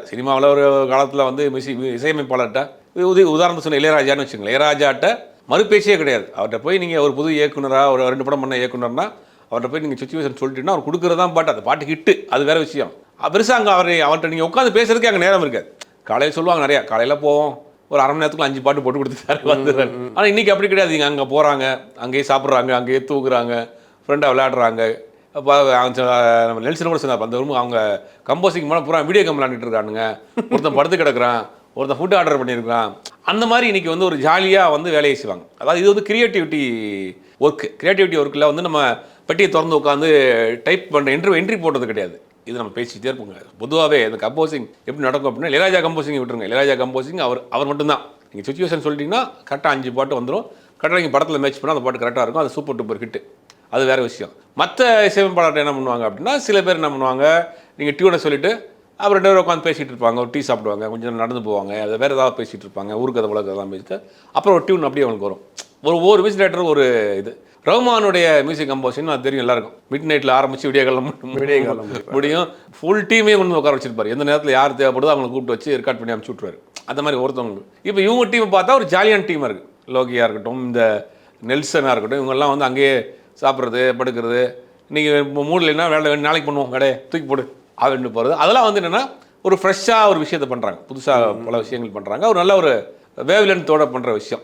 சினிமாவில் ஒரு காலத்தில் வந்து இசையமைப்பாளர்கிட்ட உதாரணத்தை சொன்ன இளையராஜான்னு வச்சுக்கோங்களேன். இளையராஜாட்ட மறுபேச்சே கிடையாது. அவர்கிட்ட போய் நீங்கள் ஒரு புது இயக்குனராக ஒரு 2 படம் பண்ண இயக்குனர்னா அவர்கிட்ட போய் நீங்கள் சுச்சுவேஷன் சொல்லிட்டீங்கன்னா அவர் கொடுக்குறது தான் பாட்டு. அந்த பாட்டு ஹிட்டு, அது வேறு விஷயம். பெருசாக அங்கே அவர்கிட்ட நீங்கள் உட்காந்து பேசுறதுக்கு அங்கே நேரம் இருக்காது. காலையில் சொல்லுவாங்க நிறையா, காலையில் போவோம் ஒரு அரை மணி நேரத்துக்குள்ள 5 பாட்டு போட்டு கொடுத்துட்டாரு வந்துடுறாரு. ஆனால் இன்றைக்கி அப்படி கிடையாது. இங்கே அங்கே போகிறாங்க, அங்கேயே சாப்பிட்றாங்க, அங்கேயே தூக்குறாங்க, ஃப்ரெண்டாக விளையாடுறாங்க. அப்போ நம்ம நெல்சன் கூட சொன்னார், அந்த ரூம் அவங்க கம்போசிங் மேலே பூரா வீடியோ கேம் விளையாண்டுட்டு இருக்கானுங்க, ஒருத்தன் படுத்து கிடக்குறான், ஒருத்தன் ஃபுட் ஆர்டர் பண்ணியிருக்கான். அந்த மாதிரி இன்றைக்கி வந்து ஒரு ஜாலியாக வந்து வேலையை செய்வாங்க. அதாவது இது வந்து கிரியேட்டிவிட்டி ஒர்க்கில் வந்து நம்ம பெட்டியை திறந்து உட்காந்து டைப் பண்ணுற என்ட்ரி போட்டது கிடையாது. இது நம்ம பேசிக்கிட்டே இருப்போங்க. பொதுவாகவே இந்த கம்போசிங் எப்படி நடக்கும் அப்படின்னா, இளையராஜா கம்போசிங் விட்டுருங்க. இளையராஜா கம்போசிங் அவர் மட்டும்தான். நீங்கள் சுச்சுவேஷன் சொல்லிட்டீங்கன்னா கரெக்டாக 5 பாட்டு வந்துடும். கரெக்டாக நீங்கள் படத்தில் மேட்ச் பண்ணால் அந்த பாட்டு கரெக்டாக இருக்கும். அது சூப்பர் டூப்பர் ஹிட்டு. அது வேறு விஷயம். மற்ற இசையமைப்பாளர்கிட்ட என்ன பண்ணுவாங்க அப்படின்னா, சில பேர் என்ன பண்ணுவாங்க, நீங்கள் டியூனை சொல்லிவிட்டு அப்புறம் 2 பேர் உட்காந்து பேசிகிட்டு இருப்பாங்க, ஒரு டீ சாப்பிடுவாங்க, கொஞ்சம் நடந்து போவாங்க, அதை வேறு ஏதாவது பேசிகிட்டு இருப்பாங்க, ஊருக்கு அதை உலகத்தெல்லாம் பேசிட்டு அப்புறம் ஒரு டியூன் அப்படியே அவங்களுக்கு வரும். ஒவ்வொரு மியூசிக் டைரக்டர் ஒரு இது. ரஹ்மானுடைய மியூசிக் கம்போசிஷன் அது தெரியும் எல்லாருக்கும். மிட் நைட்டில் ஆரம்பித்து விடிய காலம் முடியும். ஃபுல் டீமே கொண்டு உட்கார வச்சிருப்பார். எந்த நேரத்தில் யார் தேவைப்படுதோ அவங்களை கூப்பிட்டு வச்சு ரெக்கார்ட் பண்ணி அனுப்பிச்சி விட்ருவார். அந்த மாதிரி ஒருத்தவங்களுக்கு. இப்போ இவங்க டீமை பார்த்தா ஒரு ஜாலியான டீமாக இருக்குது. லோகியாக இருக்கட்டும், இந்த நெல்சனாக இருக்கட்டும், இவங்கெல்லாம் வந்து அங்கேயே சாப்பிட்றது, படுக்கிறது, இன்றைக்கி மூடலைன்னா வேலை நாளைக்கு பண்ணுவோம், கடையை தூக்கி போடு அப்படின்னு போகிறது. அதெல்லாம் வந்து என்னென்னா ஒரு ஃப்ரெஷ்ஷாக ஒரு விஷயத்தை பண்ணுறாங்க. புதுசாக பல விஷயங்கள் பண்ணுறாங்க. ஒரு நல்ல ஒரு வேவ்லென்த்தோடு பண்ணுற விஷயம்.